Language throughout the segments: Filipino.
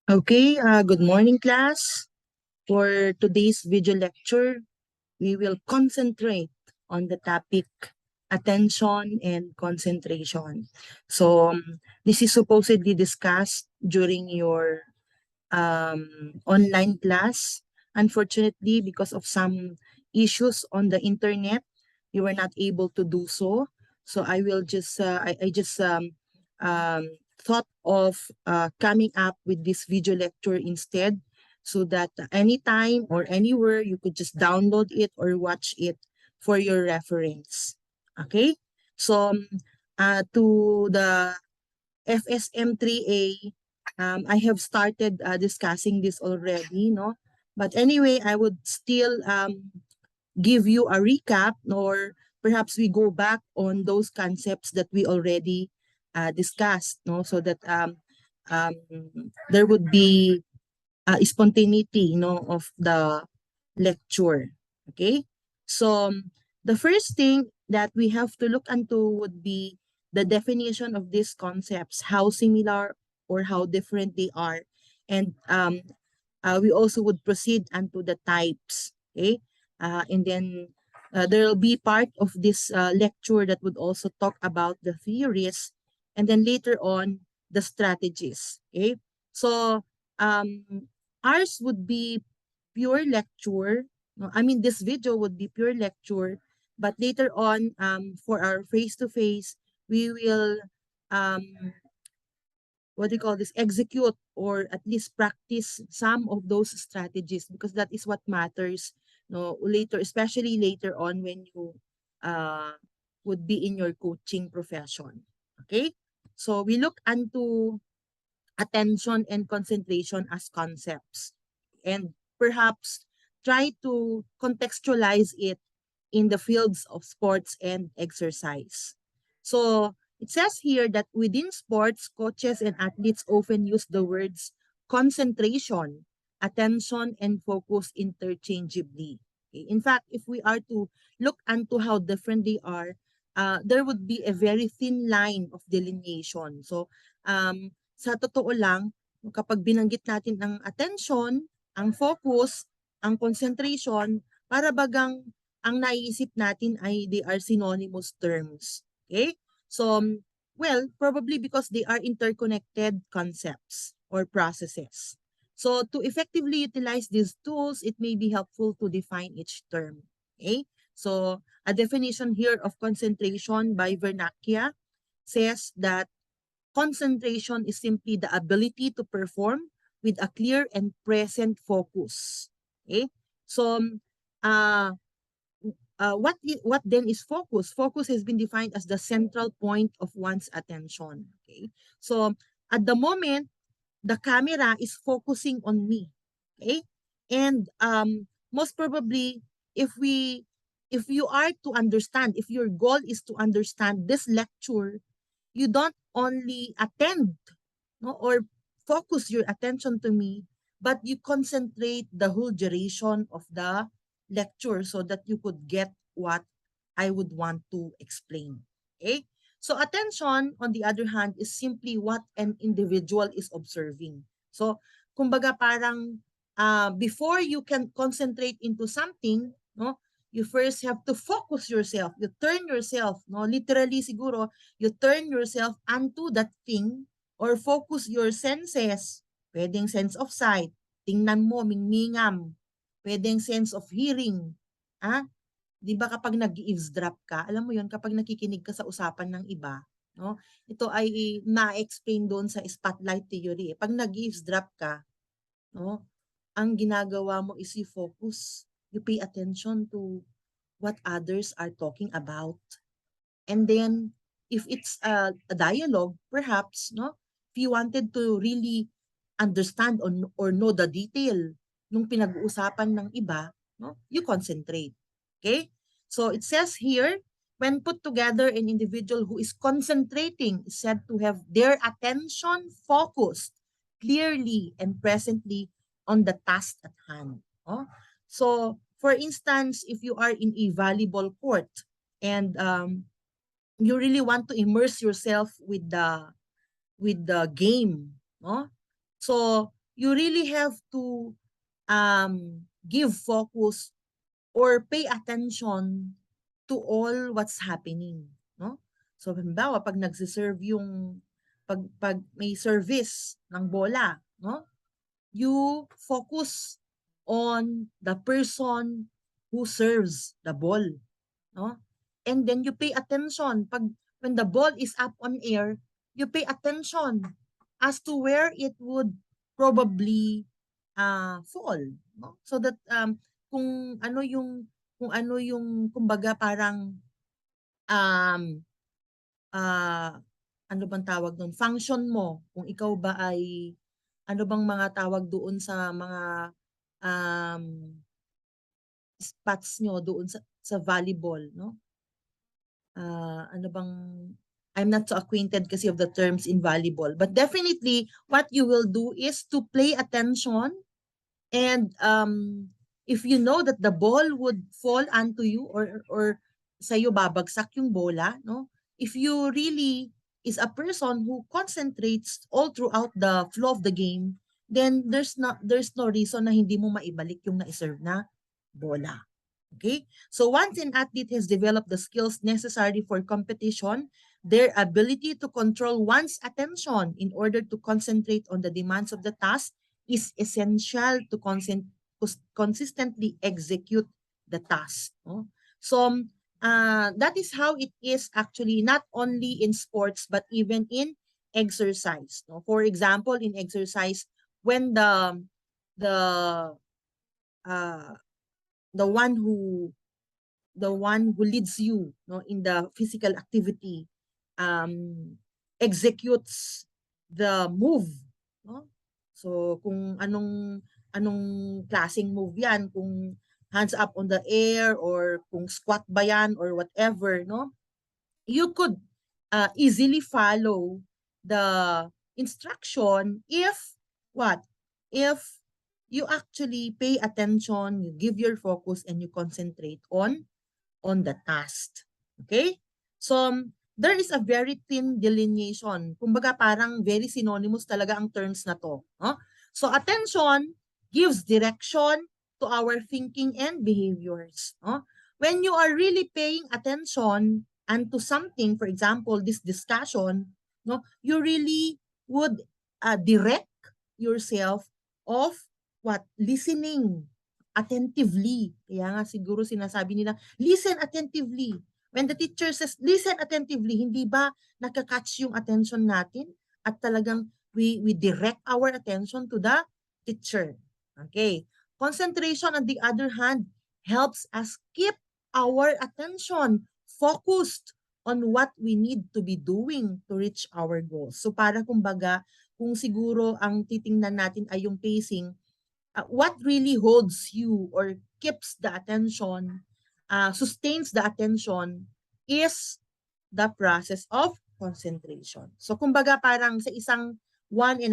Okay, good morning, class. For today's video lecture, we will concentrate on the topic attention and concentration. So, this is supposedly discussed during your online class. Unfortunately, because of some issues on the internet, you were not able to do so. So I just thought of coming up with this video lecture instead, so that anytime or anywhere you could just download it or watch it for your reference. Okay? So to the FSM 3A, I have started discussing this already, no? But anyway, I would still give you a recap, or perhaps we go back on those concepts that we already discussed, no? So that um, there would be spontaneity, of the lecture. Okay? So the first thing that we have to look into would be the definition of these concepts, how similar or how different they are. And we also would proceed onto the types. Okay? And then there will be part of this lecture that would also talk about the theories, and then later on the strategies. Okay? So um, ours would be pure lecture. No, I mean, this video would be pure lecture, but later on, for our face-to-face, we will, um, what do you call this, execute or at least practice some of those strategies, because that is what matters, no, later, especially later on when you uh, would be in your coaching profession. Okay? So we look into attention and concentration as concepts, and perhaps try to contextualize it in the fields of sports and exercise. So it says here that within sports, coaches and athletes often use the words concentration, attention, and focus interchangeably. Okay? In fact, if we are to look into how different they are, there would be a very thin line of delineation. So, sa totoo lang, kapag binanggit natin ang attention, ang focus, ang concentration, para bagang ang naiisip natin ay they are synonymous terms. Okay? So, well, probably because they are interconnected concepts or processes. So, to effectively utilize these tools, it may be helpful to define each term. Okay? So, a definition here of concentration by Vernacchia says that concentration is simply the ability to perform with a clear and present focus. Okay? So, uh, what then is focus? Focus has been defined as the central point of one's attention. Okay? So, at the moment, the camera is focusing on me. Okay? And most probably, if we if you are to understand, if your goal is to understand this lecture, you don't only attend, no, or focus your attention to me, but you concentrate the whole duration of the lecture so that you could get what I would want to explain. Okay? So attention, on the other hand, is simply what an individual is observing. So, kumbaga parang before you can concentrate into something, no, you first have to focus yourself. You turn yourself, no, literally siguro, you turn yourself onto that thing or focus your senses. Pwedeng sense of sight, tingnan mo, mingmingam. Pwedeng sense of hearing. Ah, 'di ba kapag nag-eavesdrop ka, alam mo 'yon, kapag nakikinig ka sa usapan ng iba, no? Ito ay na-explain doon sa spotlight theory. Pag nag-eavesdrop ka, no, ang ginagawa mo is you focus, you pay attention to what others are talking about. And then, if it's a dialogue, perhaps, no, if you wanted to really understand or know the detail nung pinag-uusapan ng iba, no, you concentrate. Okay? So it says here, when put together, an individual who is concentrating is said to have their attention focused clearly and presently on the task at hand. No? So, for instance, if you are in a volleyball court and you really want to immerse yourself with the game, no? So you really have to give focus or pay attention to all what's happening, no? So halimbawa pag nagse-serve yung pag may service ng bola, no? You focus on the person who serves the ball, no? And then you pay attention pag when the ball is up on air, you pay attention as to where it would probably fall, no? So that kung ano yung kumbaga parang um ano bang tawag nun, function mo kung ikaw ba ay ano bang mga tawag doon sa mga um spots nyo doon sa volleyball, no? Ano bang I'm not so acquainted kasi of the terms in volleyball. But definitely, what you will do is to pay attention and if you know that the ball would fall onto you or sa'yo babagsak yung bola, no? If you really is a person who concentrates all throughout the flow of the game, then there's no reason na hindi mo maibalik yung na-serve na bola. Okay? So once an athlete has developed the skills necessary for competition, their ability to control one's attention in order to concentrate on the demands of the task is essential to consistently execute the task. No? So that is how it is actually not only in sports but even in exercise. No? For example, in exercise, when the uh, the one who leads you, no, in the physical activity executes the move, no? So kung anong klaseng move yan, kung hands up on the air or kung squat ba yan or whatever, no? You could easily follow the instruction if what? If you actually pay attention, you give your focus, and you concentrate on the task. Okay? So, there is a very thin delineation. Kumbaga parang very synonymous talaga ang terms na to. No? So, attention gives direction to our thinking and behaviors. No? When you are really paying attention and to something, for example, this discussion, no, you really would direct yourself of what? Listening attentively. Kaya nga siguro sinasabi nila, listen attentively. When the teacher says, listen attentively, hindi ba nakakatch yung attention natin? At talagang we direct our attention to the teacher. Okay. Concentration, on the other hand, helps us keep our attention focused on what we need to be doing to reach our goals. So para kumbaga, kung siguro ang titingnan natin ay yung pacing, what really holds you or keeps the attention, sustains the attention is the process of concentration. So kumbaga parang sa isang 1.5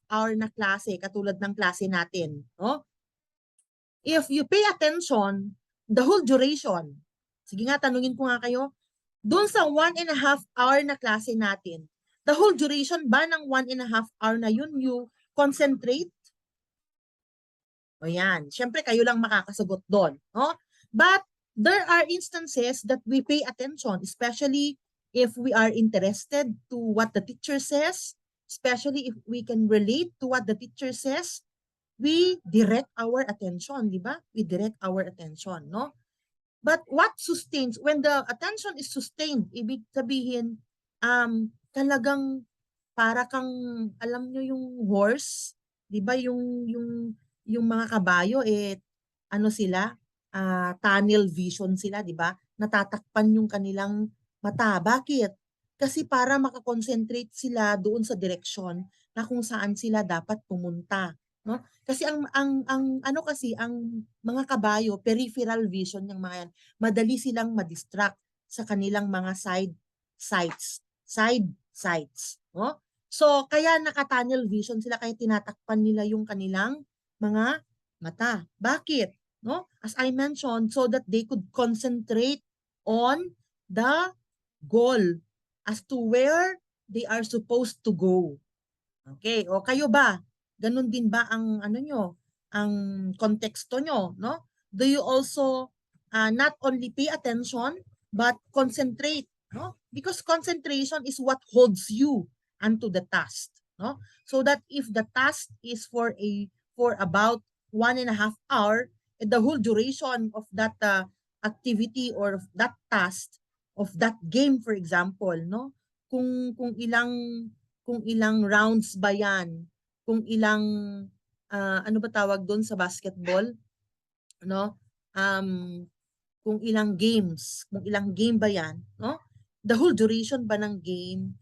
hour na klase katulad ng klase natin, no? If you pay attention the whole duration, sige nga tanungin ko nga kayo, doon sa 1.5 hour na klase natin, the whole duration ba ng 1.5 hour na yun you concentrate? O yan, syempre kayo lang makakasagot doon, no? But there are instances that we pay attention, especially if we are interested to what the teacher says, especially if we can relate to what the teacher says, we direct our attention, di ba? We direct our attention, no? But what sustains, when the attention is sustained, ibig sabihin, talagang para kang, alam nyo yung horse, di ba yung mga kabayo, ano sila, tunnel vision sila, di ba? Natatakpan yung kanilang mata. Bakit? Kasi para makakonsentrate sila doon sa direksyon na kung saan sila dapat pumunta, no? Kasi ang ano kasi ang mga kabayo, peripheral vision yung mga yan, madali silang madistract sa kanilang mga side sights, no? So kaya naka-tunnel vision sila, kaya tinatakpan nila yung kanilang mga mata. Bakit? No? As I mentioned, so that they could concentrate on the goal as to where they are supposed to go. Okay, o kayo ba? Ganun din ba ang ano nyo, ang konteksto nyo, no? Do you also not only pay attention but concentrate, no? Because concentration is what holds you unto the task, no? So that if the task is for about 1.5 hours, the whole duration of that activity or of that task of that game, for example, no? Kung ilang rounds ba yan, kung ilang ano ba tawag doon sa basketball, no? Um, kung ilang games, kung ilang game ba yan, no? The whole duration ba ng game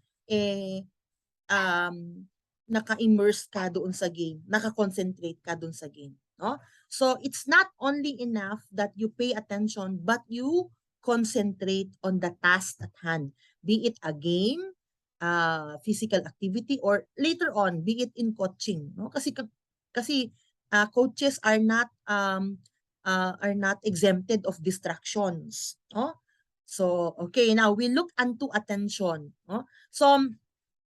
um, naka-immerse ka doon sa game, naka-concentrate ka doon sa game, no? So it's not only enough that you pay attention but you concentrate on the task at hand, be it a game, physical activity, or later on be it in coaching, no? Kasi coaches are not exempted of distractions, no? So okay, now we look into attention, no? So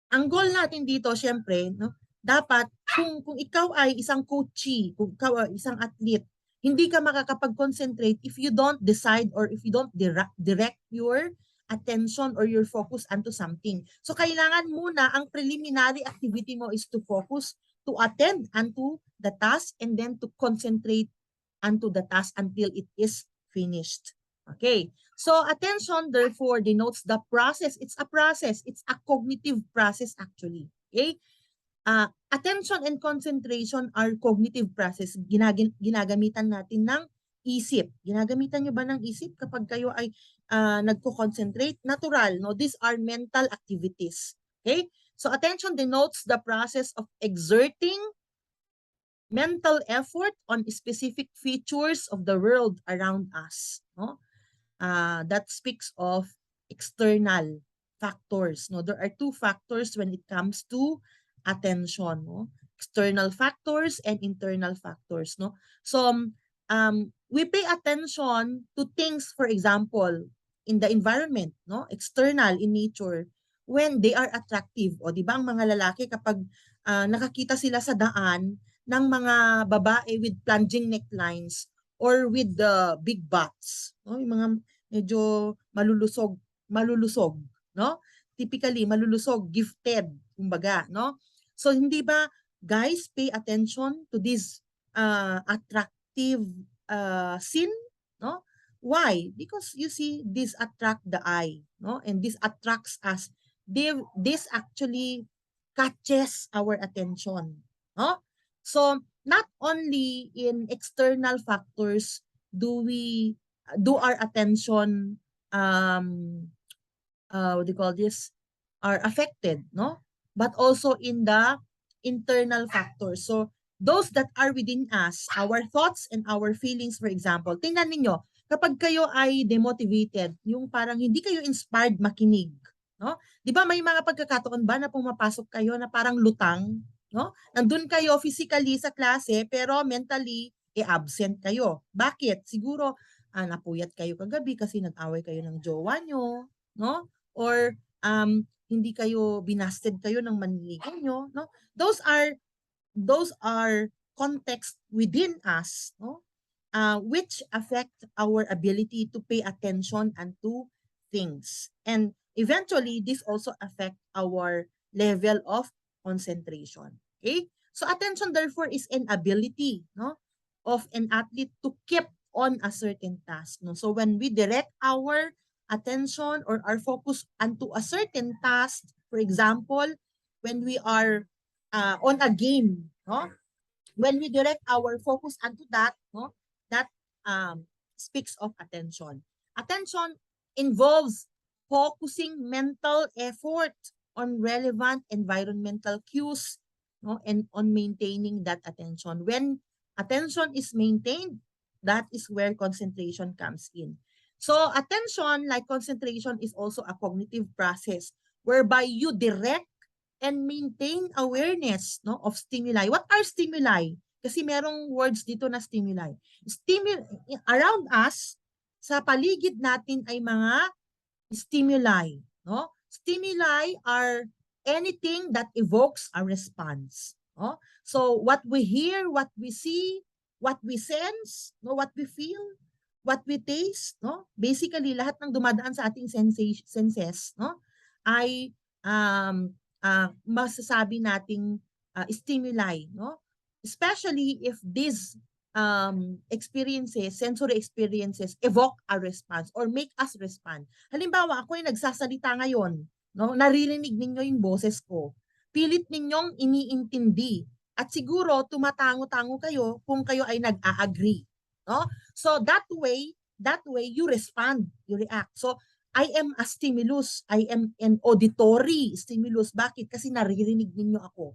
ang goal natin dito syempre, no, dapat kung ikaw ay isang coachee, kung ikaw ay isang athlete, hindi ka makakapag-concentrate if you don't decide or if you don't direct your attention or your focus onto something. So kailangan muna ang preliminary activity mo is to focus, to attend unto the task, and then to concentrate unto the task until it is finished. Okay. So attention therefore denotes the process. It's a process. It's a cognitive process actually. Okay? Attention and concentration are cognitive process. Ginagamitan natin ng isip. Ginagamitan nyo ba ng isip kapag kayo ay nagko-concentrate? Natural, no? These are mental activities. Okay? So attention denotes the process of exerting mental effort on specific features of the world around us, no? That speaks of external factors, no? There are two factors when it comes to attention, no? External factors and internal factors, no? So we pay attention to things, for example, in the environment, no? External in nature, when they are attractive. O di ba ang mga lalaki kapag nakakita sila sa daan ng mga babae with plunging necklines or with the big butts, no? Yung mga medyo malulusog, no? Typically malulusog, gifted, kumbaga, no? So hindi ba guys pay attention to this attractive scene, no? Why? Because you see, this attract the eye, no? And this attracts us. This actually catches our attention, no? So not only in external factors do our attention what do you call this, are affected, no? But also in the internal factors. So those that are within us, our thoughts and our feelings, for example, tingnan ninyo, kapag kayo ay demotivated, yung parang hindi kayo inspired makinig, no? 'Di ba may mga pagkakataon ba na pumapasok kayo na parang lutang, no? Nandun kayo physically sa klase pero mentally absent kayo. Bakit? Siguro napuyat kayo kagabi kasi nag-away kayo ng jowa nyo, no? Or hindi kayo binasted kayo ng manliligaw nyo, no? Those are context within us, no? Which affect our ability to pay attention and to things. And eventually, this also affect our level of concentration. Okay? So attention therefore is an ability, no, of an athlete to keep on a certain task. No? So when we direct our attention or our focus onto a certain task, for example, when we are on a game, no? When we direct our focus onto that, no, that speaks of attention. Attention involves focusing mental effort on relevant environmental cues, no, and on maintaining that attention. When attention is maintained, that is where concentration comes in. So attention, like concentration, is also a cognitive process whereby you direct and maintain awareness, no, of stimuli. What are stimuli? Kasi merong words dito na stimuli. Around us, sa paligid natin ay mga stimuli, no? Stimuli are anything that evokes a response. No? So what we hear, what we see, what we sense, no, what we feel, what we taste, no? Basically lahat ng dumadaan sa ating senses, no, ay masasabi nating stimuli, no? Especially if these experiences, sensory experiences evoke a response or make us respond. Halimbawa, ako ay nagsasalita ngayon, no? Naririnig ninyo yung boses ko. Pilit ninyong iniintindi at siguro tumatango-tango kayo kung kayo ay nag-a-agree, no? So that way you respond, you react. So I am a stimulus, I am an auditory stimulus. Bakit? Kasi naririnig ninyo ako.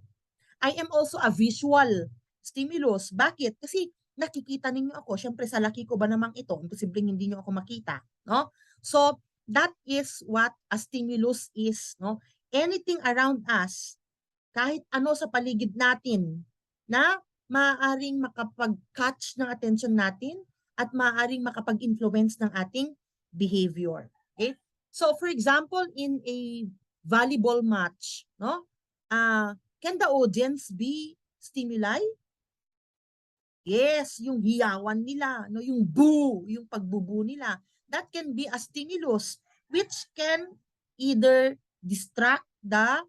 I am also a visual stimulus. Bakit? Kasi nakikita ninyo ako. Siyempre sa laki ko ba namang ito, imposibleng hindi niyo ako makita, no? So that is what a stimulus is, no? Anything around us, kahit ano sa paligid natin na maaaring makapag-catch ng attention natin at maaaring makapag-influence ng ating behavior. Okay? So for example, in a volleyball match, no? Can the audience be stimuli? Yes, yung hiyawan nila, no, yung boo, yung pagbubu nila. That can be a stimulus which can either distract the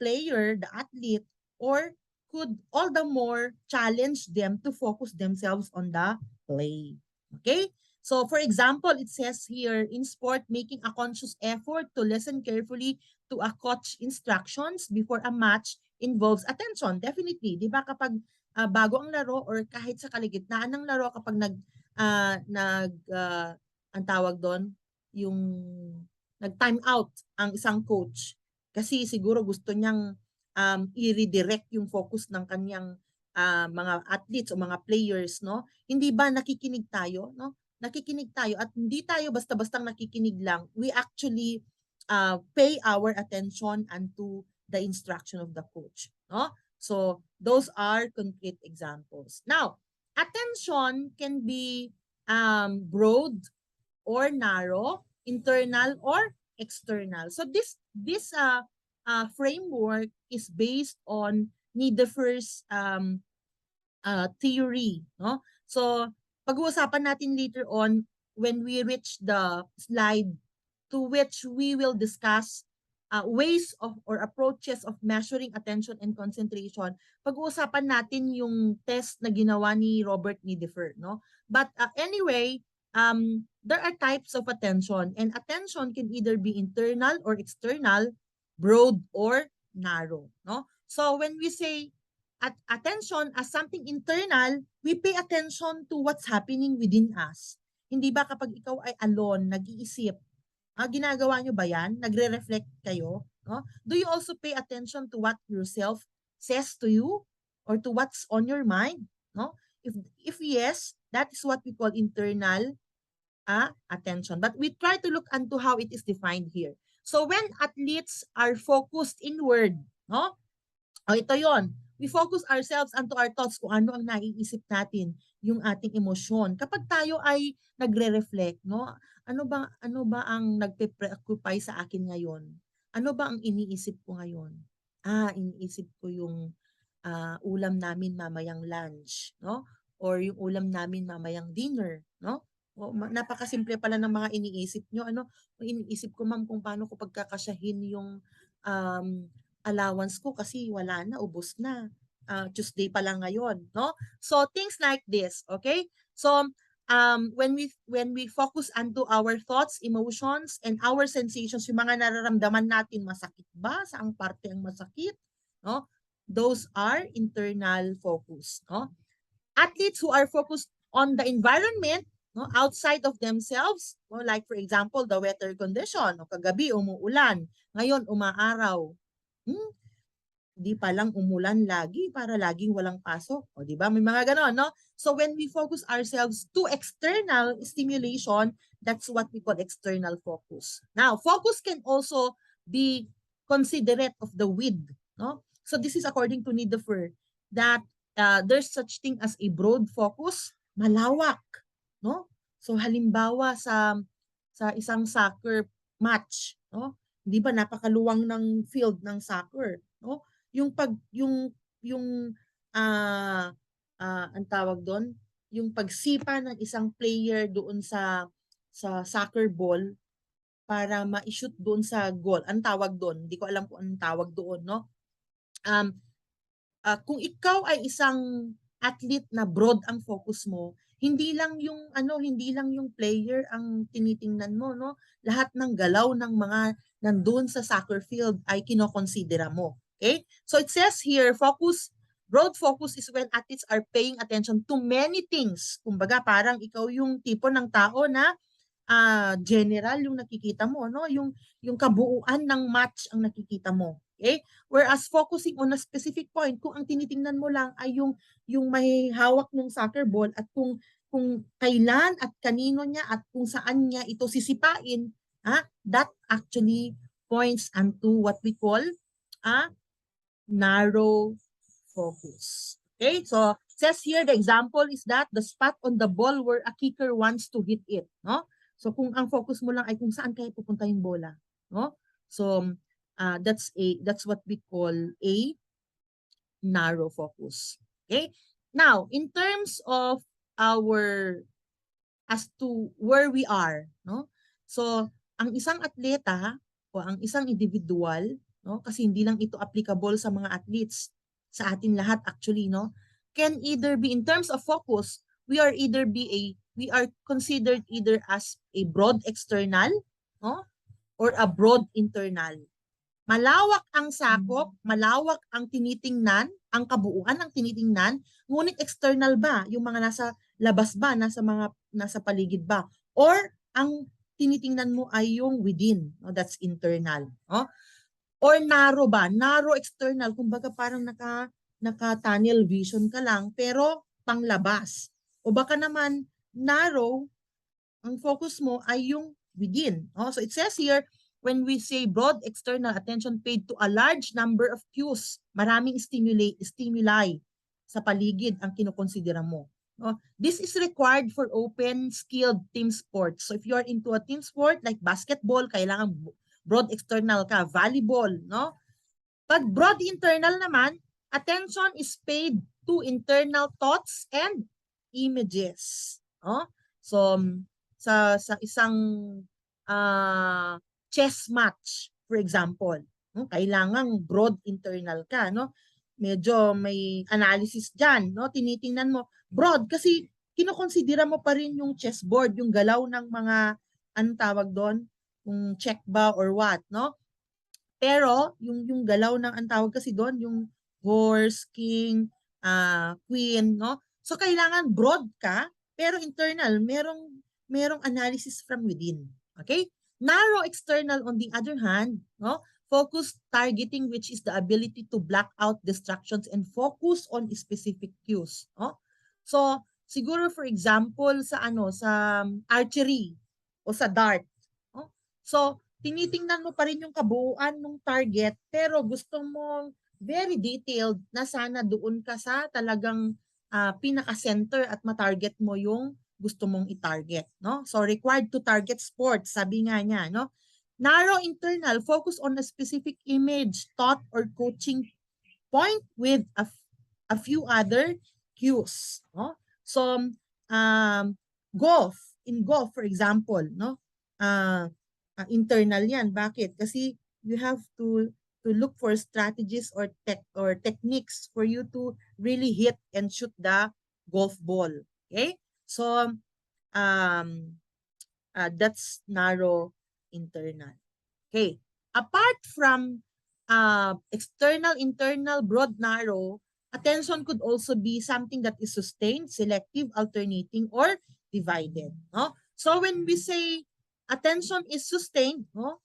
player, the athlete, or could all the more challenge them to focus themselves on the play. Okay? So for example, it says here, in sport, making a conscious effort to listen carefully to a coach instructions before a match involves attention. Definitely, di ba kapag bago ang laro or kahit sa kaligitnaan ng laro kapag ang tawag doon, yung nag-time out ang isang coach kasi siguro gusto niyang i-redirect yung focus ng kanyang mga athletes o mga players, no? Hindi ba nakikinig tayo, no? Nakikinig tayo at hindi tayo basta-bastang nakikinig lang. We actually pay our attention unto the instruction of the coach, no? So those are concrete examples. Now, attention can be broad or narrow, internal or external. So this framework is based on Niederfer's theory, no? So pag-uusapan natin later on when we reach the slide to which we will discuss ways of or approaches of measuring attention and concentration. Pag-uusapan natin yung test na ginawa ni Robert Niederfer, no? But anyway, there are types of attention, and attention can either be internal or external, broad or narrow, no? So when we say attention as something internal, we pay attention to what's happening within us. Hindi ba kapag ikaw ay alone, nag-iisip, ginagawa nyo ba yan? Nagre-reflect kayo? No? Do you also pay attention to what yourself says to you or to what's on your mind? No? If yes, that is what we call internal attention. But we try to look into how it is defined here. So when athletes are focused inward, no? Ito yon. We focus ourselves onto our thoughts kung ano ang naiisip natin, yung ating emosyon. Kapag tayo ay nagre-reflect, no? Ano ba ang nagpe-preoccupy sa akin ngayon? Ano ba ang iniisip ko ngayon? Iniisip ko yung ulam namin mamayang lunch, no? Or yung ulam namin mamayang dinner, no? Napakasimple pala ng mga iniisip nyo. Iniisip ko, ma'am, kung paano ko pagkakasyahin yung allowance ko kasi wala na, ubos na. Tuesday pa lang ngayon, no? So things like this, okay? So when we focus onto our thoughts, emotions, and our sensations, yung mga nararamdaman natin, masakit ba? Saang parte ang masakit? No? Those are internal focus, no? Athletes who are focused on the environment, no, outside of themselves, no, like for example, the weather condition, no, kagabi umuulan, ngayon umaaraw. Di pa lang umulan lagi para laging walang pasok. O di ba? May mga ganon, no? So when we focus ourselves to external stimulation, that's what we call external focus. Now, focus can also be considerate of the width, no? So this is according to Niederfer that there's such thing as a broad focus, malawak, no? So halimbawa sa isang soccer match, no? 'di ba napakaluwang ng field ng soccer, no? Yung pag yung ah ang tawag doon, yung pagsipa ng isang player doon sa soccer ball para ma-shoot doon sa goal. Ang tawag doon, hindi ko alam kung anong tawag doon, no? Um, kung ikaw ay isang athlete na broad ang focus mo, hindi lang yung player ang tinitingnan mo, no? Lahat ng galaw ng mga nandoon sa soccer field ay kinokonsidera mo. Okay? So it says here, broad focus is when athletes are paying attention to many things. Kumbaga, parang ikaw yung tipo ng tao na general yung nakikita mo, no? Yung kabuuan ng match ang nakikita mo. Okay? Whereas focusing on a specific point, kung ang tinitingnan mo lang ay yung may hawak ng soccer ball at kung kailan at kanino niya at kung saan niya ito sisipain, that actually points unto what we call a narrow focus. Okay? So, says here, the example is that the spot on the ball where a kicker wants to hit it, no? So, kung ang focus mo lang ay kung saan kaya pupunta yung bola, no? So, that's what we call a narrow focus. Okay? Now, in terms of our as to where we are, no? So, ang isang atleta o ang isang individual, no? Kasi hindi lang ito applicable sa mga athletes, sa atin lahat actually, no? Can either be in terms of focus, we are considered either as a broad external, no? Or a broad internal. Malawak ang sakop, malawak ang tinitingnan, ang kabuuan ng tinitingnan, ngunit external ba? Yung mga nasa labas ba? Nasa paligid ba? Or ang tinitingnan mo ay yung within, no? That's internal. No? Or narrow ba? Narrow external, kumbaga parang naka-tunnel vision ka lang, pero panglabas. O baka naman narrow, ang focus mo ay yung within. No? So it says here, when we say broad external attention paid to a large number of cues, maraming stimuli sa paligid ang kinokonsidera mo. No? This is required for open, skilled team sports. So if you are into a team sport like basketball, kailangan broad external ka, volleyball, no? Pag broad internal naman, attention is paid to internal thoughts and images. No? So sa isang chess match, for example, no? Kailangang broad internal ka, no? Medyo may analysis diyan, no? Tinitingnan mo broad kasi kinokonsidera mo pa rin yung chessboard, yung galaw ng mga anong tawag doon, kung check ba or what, no? Pero yung galaw ng ang tawag kasi doon, yung horse, king, queen, no? So kailangan broad ka, pero internal, merong analysis from within. Okay? Narrow external on the other hand, no? Focus targeting, which is the ability to block out distractions and focus on specific cues, no? So siguro for example sa archery o sa dart, no? So tinitingnan mo pa rin yung kabuuan ng target pero gusto mong very detailed na sana doon ka sa talagang pinaka-center at matarget mo yung gusto mong i-target, no? So required to target sports, sabi nga niya, no? Narrow internal, focus on a specific image, thought, or coaching point with a few other cues, no? So in golf for example, no? Internal 'yan. Bakit? Kasi you have to look for strategies or techniques for you to really hit and shoot the golf ball. Okay? So, that's narrow internal. Okay. Apart from external, internal, broad, narrow, attention could also be something that is sustained, selective, alternating, or divided. No? So when we say attention is sustained, no?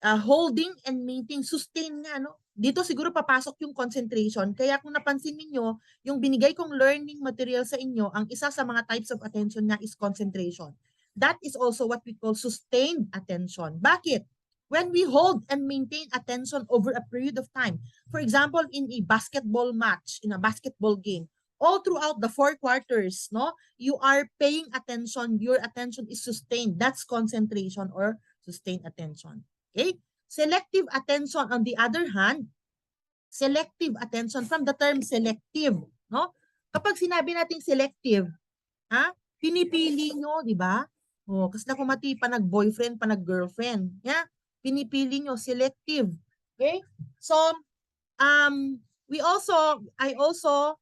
Holding and maintaining, sustain nga, no? Dito siguro papasok yung concentration. Kaya kung napansin niyo, yung binigay kong learning material sa inyo, ang isa sa mga types of attention na is concentration. That is also what we call sustained attention. Bakit? When we hold and maintain attention over a period of time, for example, in a basketball match, in a basketball game, all throughout the 4 quarters, no, you are paying attention, your attention is sustained. That's concentration or sustained attention. Okay? Selective attention, on the other hand, selective attention from the term selective, no? Kapag sinabi nating selective, ha? Pinipili nyo, di ba? Oh, kasi na kumati pa nag-boyfriend, pa nag-girlfriend. Yeah? Pinipili nyo, selective. Okay? So, I also,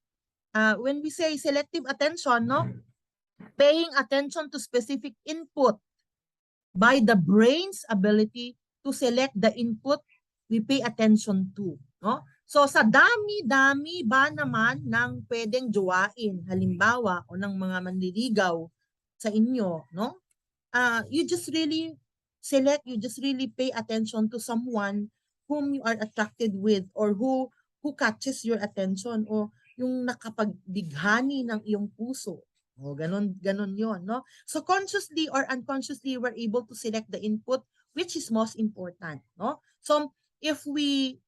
when we say selective attention, no? Paying attention to specific input by the brain's ability to select the input we pay attention to, no? So sa dami-dami ba naman ng pwedeng jowain, halimbawa, o ng mga manliligaw sa inyo, no? You just really select, you just really pay attention to someone whom you are attracted with, or who catches your attention, o yung nakapagbighani ng iyong puso. O ganun yon, no? So consciously or unconsciously, we're able to select the input which is most important, no? So if we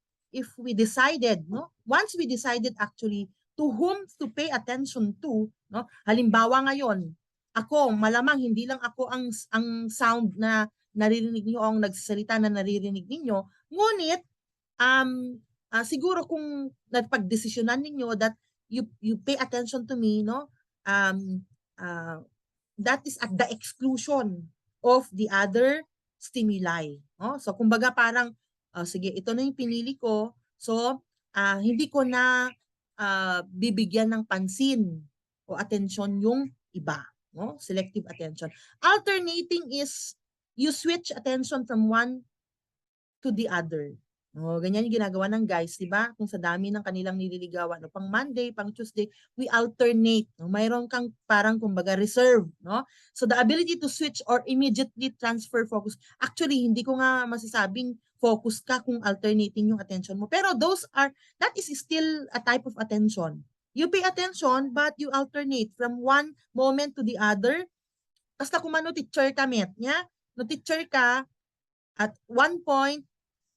decided, no, once we decided actually to whom to pay attention to, no, halimbawa ngayon, ako, malamang hindi lang ako ang sound na naririnig niyo, ang nagsasalita na naririnig ninyo, ngunit siguro kung nagpagdesisyonan ninyo that you pay attention to me, no, that is at the exclusion of the other stimuli, no? So kumbaga parang sige, ito na yung pinili ko, so hindi ko na bibigyan ng pansin o atensyon yung iba, no? Selective attention. Alternating is you switch attention from one to the other. Oh, ganyan yung ginagawa ng guys, di ba? Kung sa dami ng kanilang nililigawan, no? Pang Monday, pang Tuesday, we alternate. No? Mayroon kang parang kumbaga reserve, no? So the ability to switch or immediately transfer focus. Actually, hindi ko nga masasabing focus ka kung alternating yung attention mo. Pero that is still a type of attention. You pay attention, but you alternate from one moment to the other. Basta kung ano teacher ka, met, niya? No, teacher ka, at one point,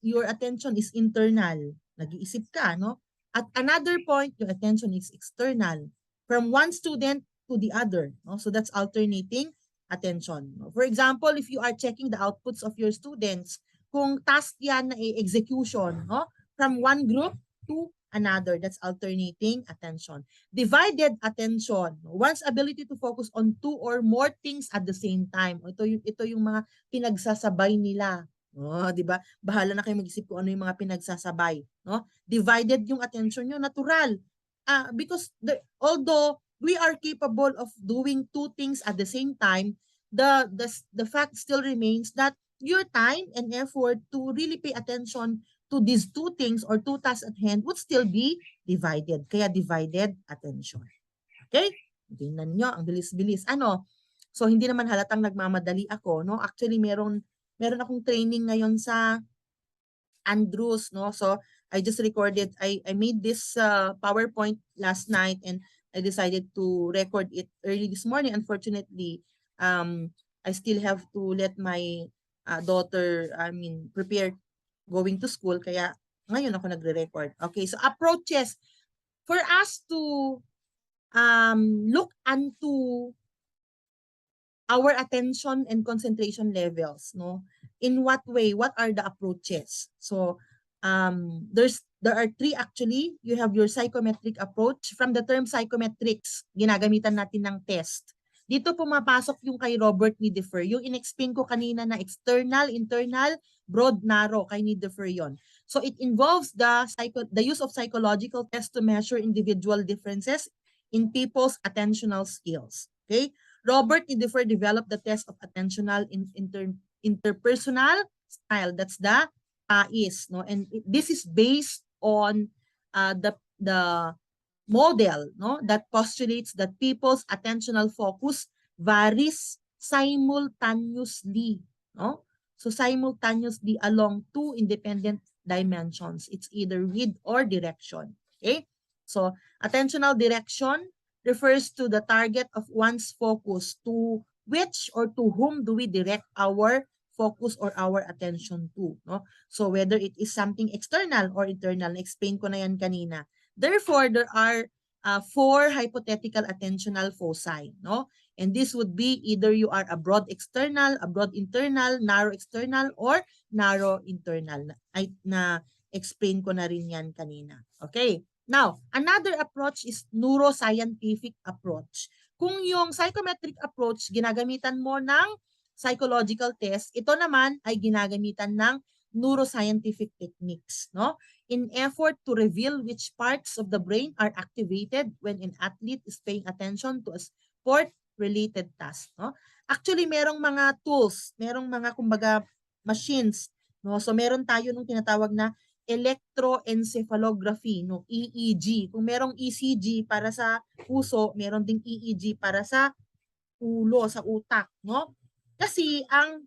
your attention is internal. Nag-iisip ka, no? At another point, your attention is external. From one student to the other, no? So that's alternating attention. No? For example, if you are checking the outputs of your students, kung task yan na execution, no? From one group to another, that's alternating attention. Divided attention, one's ability to focus on two or more things at the same time. Ito yung mga pinagsasabay nila. Oh, 'di ba? Bahala na kayo mag-isip kung ano yung mga pinagsasabay, no? Divided yung attention nyo, natural. Because although we are capable of doing two things at the same time, the fact still remains that your time and effort to really pay attention to these two things or two tasks at hand would still be divided. Kaya divided attention. Okay? Tingnan nyo, ang bilis-bilis. Ano? So, hindi naman halatang nagmamadali ako, no? Actually, meron akong training ngayon sa Andrews, no? So I just recorded, I made this PowerPoint last night, and I decided to record it early this morning. Unfortunately, I still have to let my daughter, prepare going to school, kaya ngayon ako nagre-record. Okay, so approaches for us to look into our attention and concentration levels, no? In what way? What are the approaches? So, there are three actually. You have your psychometric approach. From the term psychometrics, ginagamitan natin ng test. Dito pumapasok yung kay Robert Nidefer. Yung in-explain ko kanina na external, internal, broad, narrow, kay Nidefer yon. So, it involves the use of psychological tests to measure individual differences in people's attentional skills. Okay? Robert Nidefer developed the test of attentional interpersonal style. That's the PAIS, no? And this is based on the model, no, that postulates that people's attentional focus varies simultaneously, no? So simultaneously along two independent dimensions. It's either width or direction. Okay? So attentional direction refers to the target of one's focus, to which or to whom do we direct our focus or our attention to, no? So whether it is something external or internal, explain ko na yan kanina. Therefore, there are 4 hypothetical attentional foci, no? And this would be either you are a broad external, a broad internal, narrow external, or narrow internal. Na-explain ko na rin yan kanina. Okay? Now, another approach is neuroscientific approach. Kung yung psychometric approach, ginagamitan mo ng psychological test, ito naman ay ginagamitan ng neuroscientific techniques, no? In effort to reveal which parts of the brain are activated when an athlete is paying attention to a sport-related task, no? Actually, merong mga tools, merong mga kumbaga machines, no? So meron tayo nung tinatawag na electroencephalography, no? EEG. Kung merong ECG para sa puso, meron ding EEG para sa ulo, sa utak, no? Kasi ang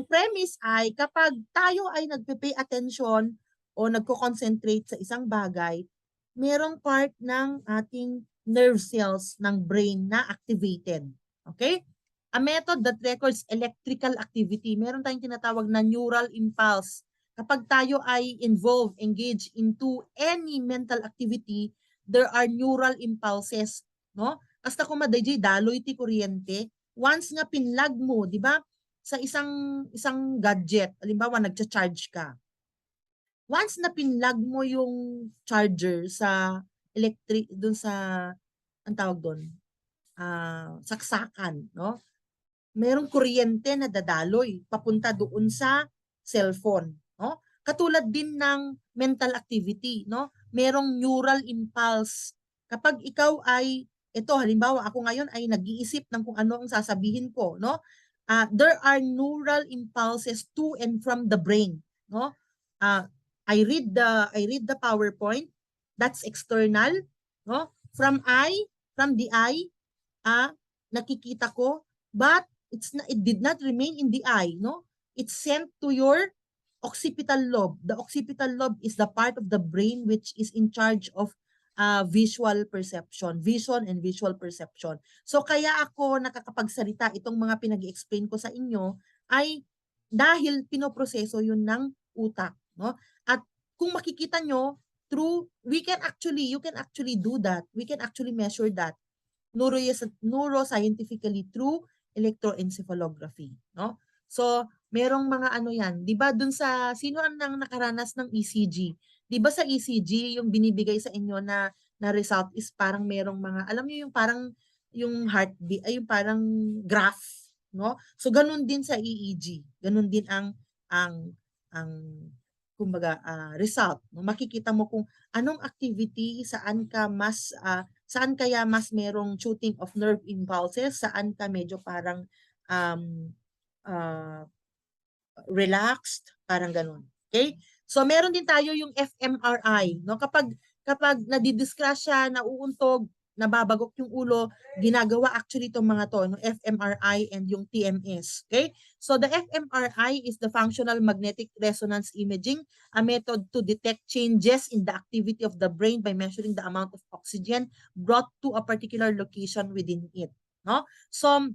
premise ay kapag tayo ay nagpe-pay attention o nagko-concentrate sa isang bagay, merong part ng ating nerve cells ng brain na activated. Okay? A method that records electrical activity. Meron tayong tinatawag na neural impulse. Kapag tayo ay involved, engaged into any mental activity, there are neural impulses, no? Basta kung madayjay daloy ti kuryente, once nga pinlag mo, di ba? Sa isang gadget, halimbawa nagcha-charge ka. Once na pinlag mo yung charger sa electric doon sa ang tawag doon, saksakan, no? Merong kuryente na dadaloy papunta doon sa cellphone, no? Katulad din ng mental activity, no? Merong neural impulse. Kapag ikaw ay ito halimbawa ako ngayon ay nag-iisip ng kung ano ang sasabihin ko, no? There are neural impulses to and from the brain, no? I read the PowerPoint, that's external, no? From the eye, nakikita ko, but it did not remain in the eye, no? It's sent to your occipital lobe. The occipital lobe is the part of the brain which is in charge of visual perception, vision and visual perception. So kaya ako nakakapagsalita, itong mga pinag-explain ko sa inyo ay dahil pinoproseso yun ng utak, no? At kung makikita nyo, you can actually do that. We can actually measure that neuroscientifically through electroencephalography, no? So, merong mga ano yan, 'di ba dun sa sino ang nang nakaranas ng ECG? 'Di ba sa ECG yung binibigay sa inyo na result is parang merong mga alam niyo yung parang yung heartbeat ay yung parang graph, no? So ganun din sa EEG. Ganun din ang kumbaga result, no? Makikita mo kung anong activity, saan kaya mas merong shooting of nerve impulses, saan ka medyo parang relaxed, parang ganun. Okay? So meron din tayo yung fMRI, no? Kapag nadidiscuss siya, nauuntog, nababagok yung ulo, ginagawa actually itong mga to, no? fMRI and yung TMS. Okay? So the fMRI is the functional magnetic resonance imaging, a method to detect changes in the activity of the brain by measuring the amount of oxygen brought to a particular location within it. No? So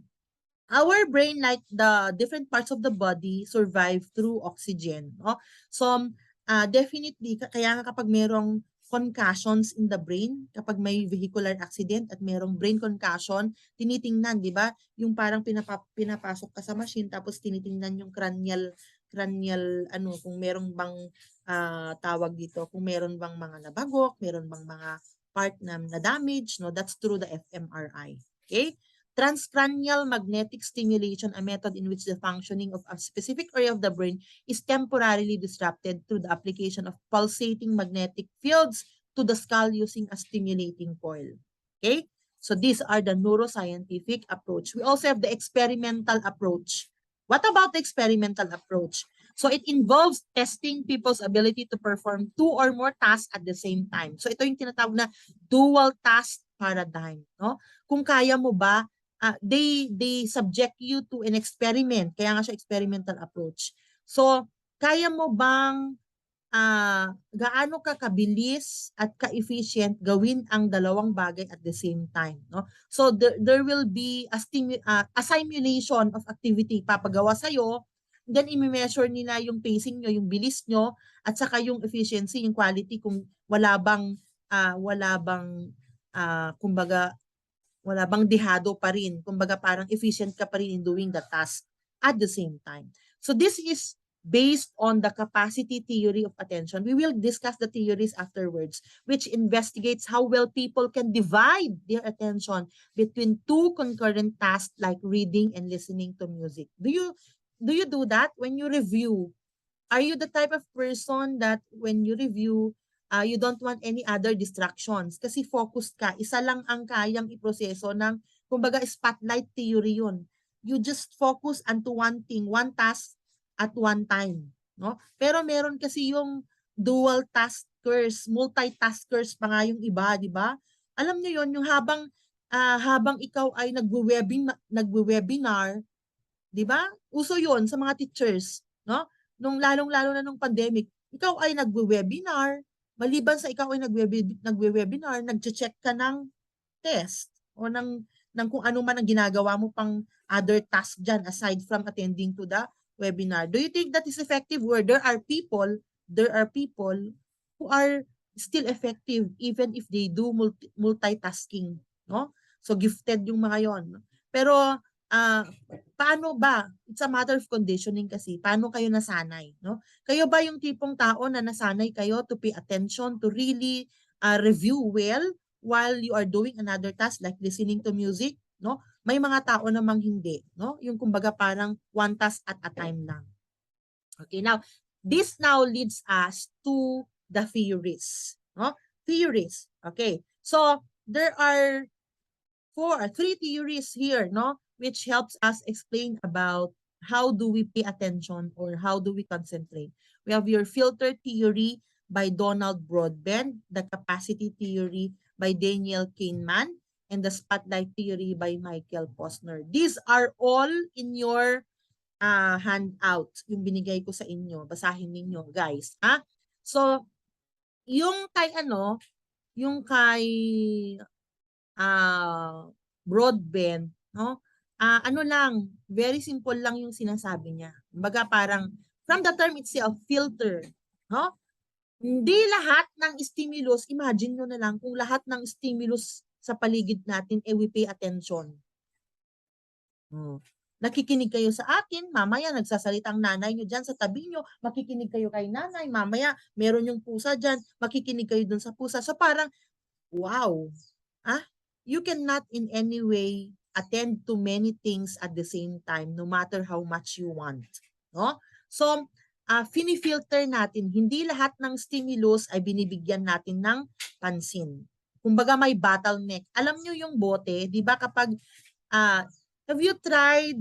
our brain, like the different parts of the body, survive through oxygen. No? So, definitely, kaya nga kapag merong concussions in the brain, kapag may vehicular accident at merong brain concussion, tinitingnan, di ba? Yung parang pinapasok ka sa machine, tapos tinitingnan yung cranial, kung merong bang tawag dito, kung meron bang mga nabagok, meron bang mga part na damage, no? That's through the fMRI. Okay? Transcranial magnetic stimulation, a method in which the functioning of a specific area of the brain is temporarily disrupted through the application of pulsating magnetic fields to the skull using a stimulating coil. Okay? So these are the neuroscientific approach. We also have the experimental approach. What about the experimental approach? So it involves testing people's ability to perform 2 or more tasks at the same time. So ito yung tinatawag na dual task paradigm, no? Kung kaya mo ba they subject you to an experiment. Kaya nga siya experimental approach. So, kaya mo bang gaano ka kabilis at ka-efficient gawin ang dalawang bagay at the same time, no? So there will be a simulation of activity papagawa sa iyo, then i-measure nila yung pacing nyo, yung bilis nyo, at saka yung efficiency, yung quality, kung wala bang kumbaga, wala bang dehado pa rin? Kumbaga parang efficient ka pa rin in doing the task at the same time. So this is based on the capacity theory of attention. We will discuss the theories afterwards, which investigates how well people can divide their attention between two concurrent tasks like reading and listening to music. Do you do that when you review? Are you the type of person that when you review, you don't want any other distractions kasi focused ka, isa lang ang kayang iproseso ng, kumbaga, spotlight theory yun. You just focus onto one thing, one task at one time, no? Pero meron kasi yung dual taskers, multitaskers pa nga yung iba, di ba? Alam niyo yon, yung habang ikaw ay nagwe-webinar, di ba? Uso yon sa mga teachers, no? Lalong-lalo na nung pandemic, ikaw ay nagwe-webinar, maliban sa ikaw ay nagwe-webinar, nagche-check ka ng test o ng kung ano man ang ginagawa mo pang other task dyan aside from attending to the webinar. Do you think that is effective? Where there are people who are still effective even if they do multitasking, no? So gifted yung mga yon. Pero paano ba? It's a matter of conditioning kasi. Paano kayo nasanay, no? Kayo ba yung tipong tao na nasanay kayo to pay attention, to really review well while you are doing another task like listening to music, no? May mga tao namang hindi, no? Yung kumbaga parang one task at a time lang. Okay, now this now leads us to the theories, no? Theories. Okay. So there are three theories here, no? Which helps us explain about how do we pay attention or how do we concentrate. We have your filter theory by Donald Broadbent, the capacity theory by Daniel Kahneman, and the spotlight theory by Michael Posner. These are all in your handout, yung binigay ko sa inyo. Basahin ninyo, guys. Ha? So, yung kay Broadbent, no? Ano lang, very simple lang yung sinasabi niya. Kumbaga parang from the term itself, filter, no? Hindi lahat ng stimulus, imagine nyo na lang kung lahat ng stimulus sa paligid natin we pay attention. Nakikinig kayo sa akin, mamaya nagsasalita ang nanay nyo dyan sa tabi nyo, makikinig kayo kay nanay, mamaya meron yung pusa dyan, makikinig kayo dun sa pusa. So parang, wow, you cannot in any way attend to many things at the same time no matter how much you want, no? So fini-filter natin, hindi lahat ng stimulus ay binibigyan natin ng pansin. Kumbaga may bottleneck. Alam nyo yung bote, di ba kapag have you tried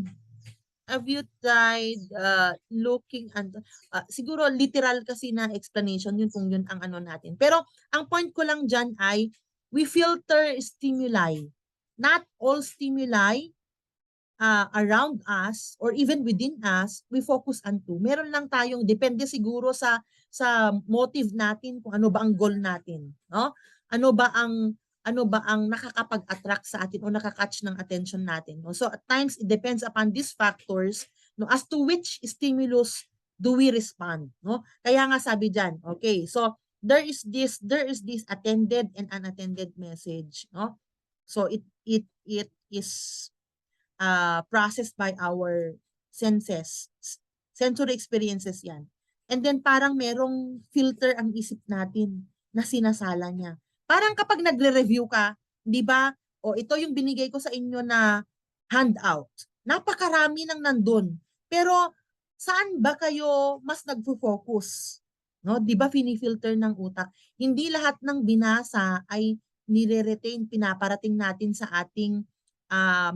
looking and siguro literal kasi na explanation yun kung yun ang ano natin. Pero ang point ko lang dyan ay we filter stimuli. Not all stimuli around us or even within us, we focus on to. Meron lang tayong, depende siguro sa motive natin kung ano ba ang goal natin, no? Ano ba ang nakakapag-attract sa atin o nakakatch ng attention natin, no? So at times it depends upon these factors, no, as to which stimulus do we respond, no? Kaya nga sabi diyan, okay, so there is this attended and unattended message, no? So it is processed by our senses, sensory experiences yan. And then parang merong filter ang isip natin na sinasala niya. Parang kapag nagre-review ka, di ba? O ito yung binigay ko sa inyo na handout. Napakarami nang nandun. Pero saan ba kayo mas nagfo-focus? No, 'di ba fini-filter ng utak? Hindi lahat ng binasa ay nire-retain, pinaparating natin sa ating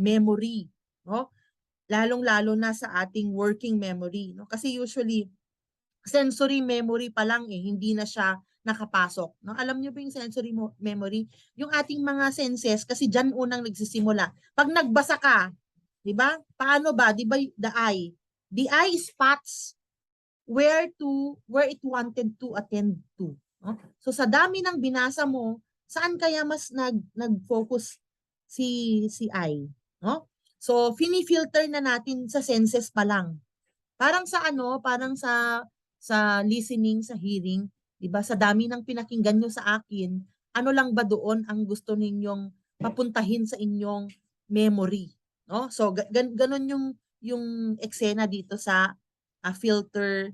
memory, no? Lalong-lalo na sa ating working memory, no? Kasi usually sensory memory pa lang hindi na siya nakapasok, no? Alam niyo ba yung sensory memory? Yung ating mga senses kasi diyan unang nagsisimula. Pag nagbasa ka, 'di ba? Paano ba? 'Di ba the eye spots where it wanted to attend to, no? So sa dami ng binasa mo, saan kaya mas nag-focus si eye, no? So fini-filter na natin sa senses pa lang. Parang sa listening, sa hearing, 'di ba? Sa dami ng pinakinggan nyo sa akin, ano lang ba doon ang gusto ninyong papuntahin sa inyong memory, no? So ganun yung eksena dito sa filter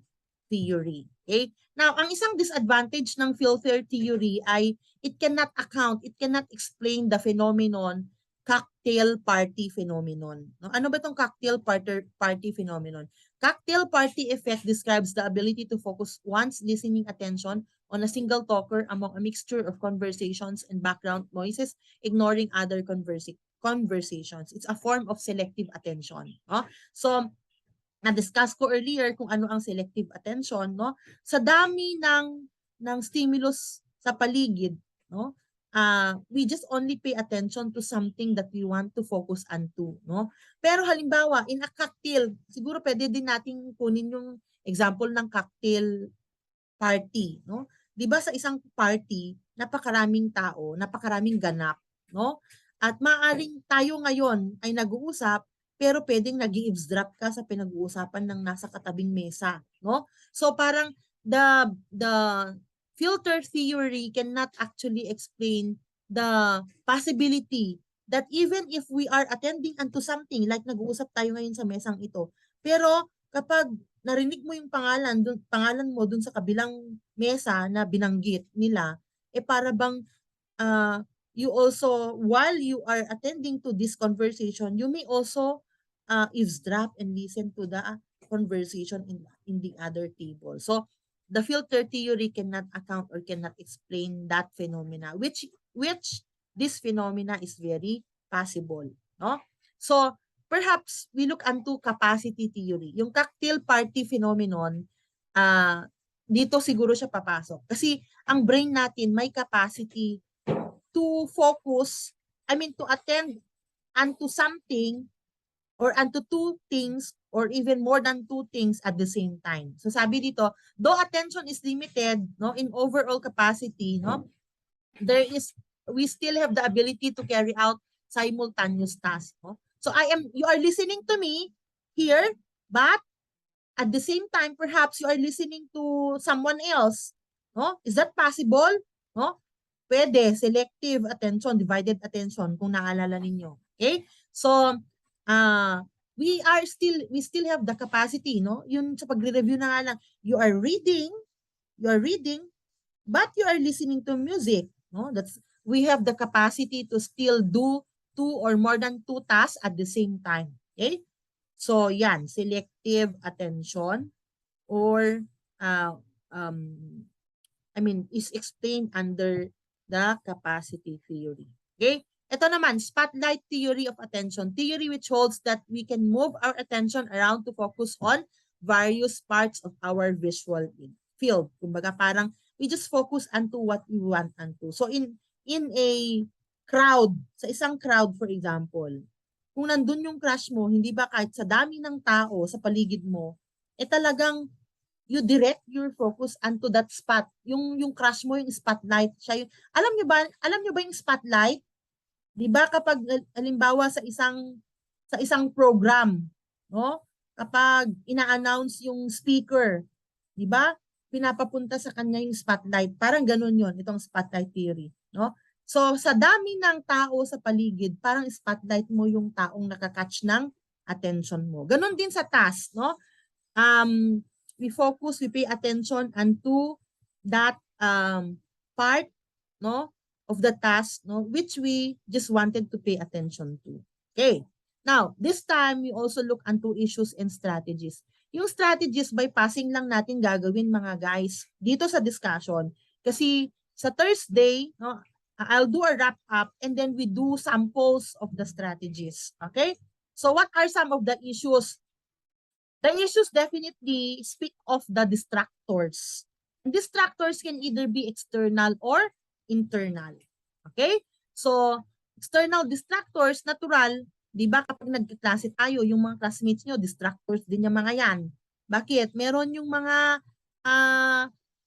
theory. Okay? Now, ang isang disadvantage ng filter theory ay it cannot explain the phenomenon cocktail party phenomenon. No? Ano ba itong cocktail party phenomenon? Cocktail party effect describes the ability to focus one's listening attention on a single talker among a mixture of conversations and background noises, ignoring other conversations. It's a form of selective attention. No? So, na-discuss ko earlier kung ano ang selective attention, no? Sa dami ng stimulus sa paligid, no? We just only pay attention to something that we want to focus onto, no? Pero halimbawa, in a cocktail, siguro pwede din nating kunin yung example ng cocktail party, no? 'Di ba sa isang party, napakaraming tao, napakaraming ganap, no? At maaring tayo ngayon ay nag-uusap pero pwedeng nag-eavesdrop ka sa pinag-uusapan ng nasa katabing mesa, no? So parang the filter theory cannot actually explain the possibility that even if we are attending unto something like nag-uusap tayo ngayon sa mesang ito, pero kapag narinig mo yung pangalan mo dun sa kabilang mesa na binanggit nila, para bang you also, while you are attending to this conversation, you may also eavesdrop and listen to the conversation in the other table. So, the filter theory cannot account or cannot explain that phenomena, which this phenomena is very possible. No? So, perhaps we look into capacity theory. Yung cocktail party phenomenon, dito siguro siya papasok. Kasi ang brain natin may capacity to focus, to attend unto something or unto two things or even more than two things at the same time. So sabi dito, though attention is limited, no, in overall capacity, no, we still have the ability to carry out simultaneous tasks, no? So you are listening to me here, but at the same time, perhaps you are listening to someone else, no? Is that possible? No? Pwede, selective attention, divided attention, kung naalala ninyo. Okay? So, we still have the capacity, no? Yun sa pagre-review na nga lang, you are reading, but you are listening to music, no? We have the capacity to still do two or more than two tasks at the same time. Okay? So, yan, selective attention or is explained under the capacity theory. Okay? Ito naman, spotlight theory of attention. Theory which holds that we can move our attention around to focus on various parts of our visual field. Kumbaga parang we just focus onto what we want onto. So in a crowd, sa isang crowd for example, kung nandun yung crush mo, hindi ba kahit sa dami ng tao sa paligid mo, talagang you direct your focus onto that spot. Yung crush mo, yung spotlight, siya yung, alam nyo ba yung spotlight? 'Di ba kapag halimbawa sa isang program, no? Kapag ina-announce yung speaker, 'di ba? Pinapapunta sa kanya yung spotlight. Parang ganoon 'yon, itong spotlight theory, no? So sa dami ng tao sa paligid, parang spotlight mo yung taong nakakatch ng attention mo. Ganon din sa task, no? We pay attention unto that part, no, of the task, no, which we just wanted to pay attention to. Okay. Now, this time, we also look into issues and strategies. Yung strategies, bypassing lang natin gagawin mga guys dito sa discussion. Kasi sa Thursday, no, I'll do a wrap up and then we do samples of the strategies. Okay? So what are some of the issues? The issues definitely speak of the distractors. Distractors can either be external or internal. Okay? So, external distractors, natural, di ba kapag nagkiklase tayo, yung mga classmates nyo, distractors din yung mga yan. Bakit? Meron yung mga,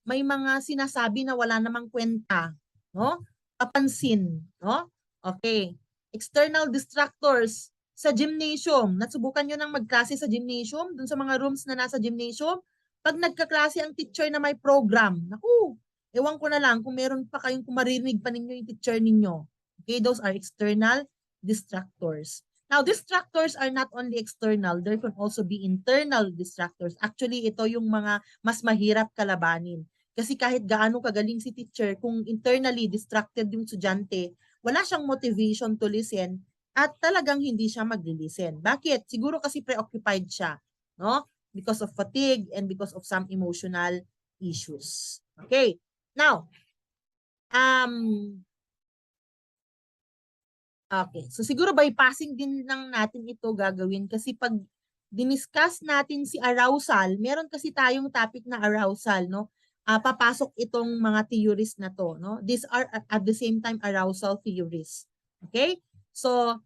may mga sinasabi na wala namang kwenta. No? Papansin. No? Okay. External distractors, sa gymnasium, nasubukan nyo nang magklase sa gymnasium, dun sa mga rooms na nasa gymnasium, pag nagkaklase ang teacher na may program, naku, Ewan ko na lang kung meron pa kayong, kung marinig pa ninyo yung teacher ninyo. Okay, those are external distractors. Now, distractors are not only external, there can also be internal distractors. Actually, ito yung mga mas mahirap kalabanin. Kasi kahit gaano kagaling si teacher, kung internally distracted yung estudyante, wala siyang motivation to listen at talagang hindi siya magli-listen. Bakit? Siguro kasi preoccupied siya, no? Because of fatigue and because of some emotional issues. Okay. Now, okay. So siguro bypassing din lang natin ito gagawin kasi pag diniscuss natin si arousal, meron kasi tayong topic na arousal, no? Papasok itong mga theories na to, no? These are at the same time arousal theories. Okay? So,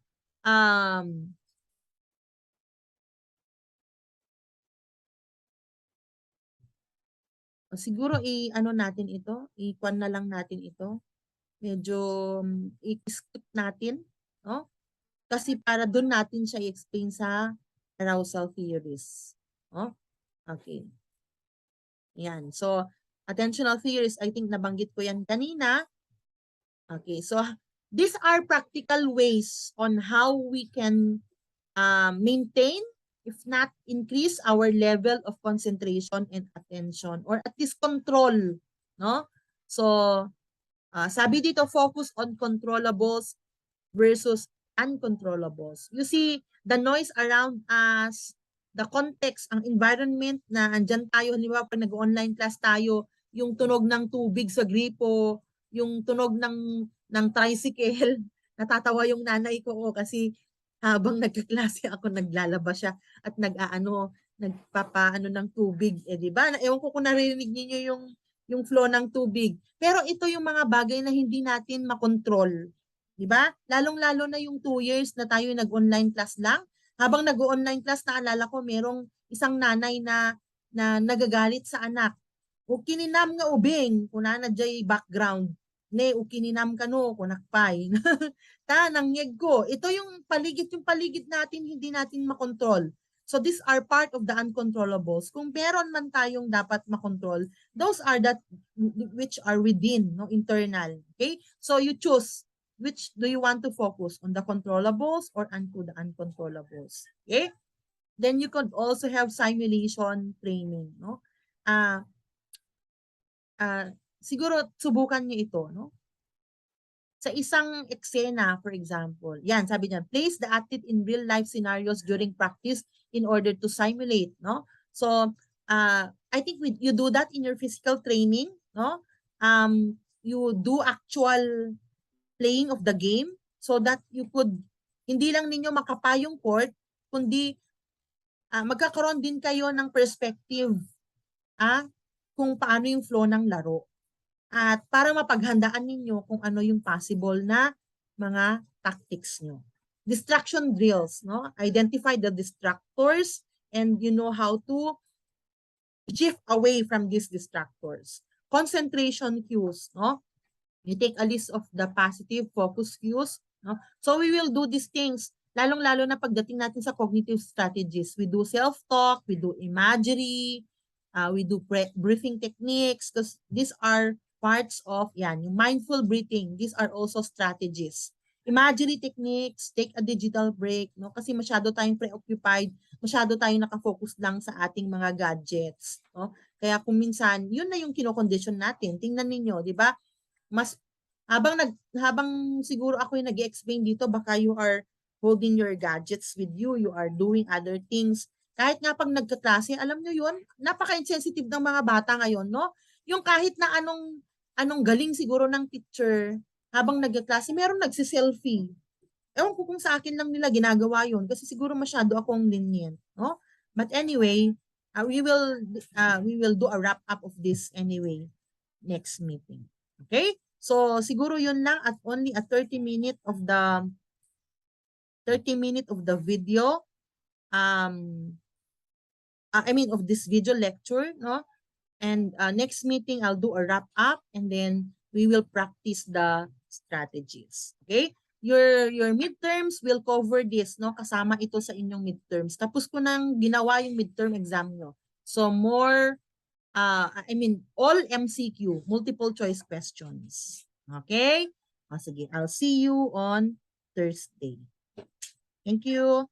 siguro i-ano natin ito, i-kwan na lang natin ito. Medyo i-skip natin, no? Kasi para doon natin siya i-explain sa arousal theories. No? Okay. Yan. So, attentional theories, I think nabanggit ko yan kanina. Okay. So, these are practical ways on how we can maintain, if not increase, our level of concentration and attention, or at least control. No? So, sabi dito, focus on controllables versus uncontrollables. You see, the noise around us, the context, ang environment na andyan tayo, halimbawa pag nag-online class tayo, yung tunog ng tubig sa gripo, yung tunog ng tricycle, natatawa yung nanay ko kasi habang nagkaklase ako, naglalaba siya at nagpapaano ng tubig. Eh, di ba? Ewan ko kung naririnig niyo yung flow ng tubig. Pero ito yung mga bagay na hindi natin makontrol. Di ba? Lalong-lalo na yung 2 years na tayo nag-online class lang. Habang nag-online class, naalala ko, merong isang nanay na nagagalit sa anak. O kininam nga ubing, kuna na jay background. Ne, o kininam ka no, kunakpay. Ta, nangyeg ko. Ito yung paligid natin, hindi natin makontrol. So these are part of the uncontrollables. Kung meron man tayong dapat makontrol, those are that which are within, no, internal. Okay? So you choose which do you want to focus on, the controllables or onto the uncontrollables. Okay? Then you could also have simulation training, no? Siguro subukan niyo ito, no? Sa isang eksena, for example, yan, sabi niya, place the athlete in real life scenarios during practice in order to simulate, no? So, I think you do that in your physical training, no? You do actual playing of the game so that you could, hindi lang ninyo makapa yung court, kundi magkakaroon din kayo ng perspective kung paano yung flow ng laro. At para mapaghandaan ninyo kung ano yung possible na mga tactics nyo. Distraction drills, no? Identify the distractors and you know how to shift away from these distractors. Concentration cues, no? You take a list of the positive focus cues, no? So we will do these things, lalong-lalo na pagdating natin sa cognitive strategies. We do self-talk, we do imagery, we do briefing techniques, because these are parts of, yan, yung mindful breathing. These are also strategies. Imagery techniques, take a digital break, no? Kasi masyado tayong preoccupied, masyado tayong nakafocus lang sa ating mga gadgets, no? Kaya kung minsan, yun na yung kinokondisyon natin. Tingnan ninyo, di ba? Mas habang siguro ako yung nag-explain dito, baka you are holding your gadgets with you, you are doing other things. Kahit nga pag nagkaklase, alam nyo yun, napaka-insensitive ng mga bata ngayon, no? Yung kahit na anong galing siguro ng teacher, habang nagkaklase, meron nagsiselfie. Ewan ko kung sa akin lang nila ginagawa yun, kasi siguro masyado akong lenient, no? But anyway, we will do a wrap up of this anyway next meeting. Okay? So siguro yun lang, at only a 30-minute of the video, I mean of this video lecture, no? And next meeting I'll do a wrap up and then we will practice the strategies. Okay? Your midterms will cover this, no? Kasama ito sa inyong midterms. Tapos ko nang ginawa yung midterm exam nyo. So more I mean, all MCQ, multiple choice questions. Okay? O sige, I'll see you on Thursday. Thank you.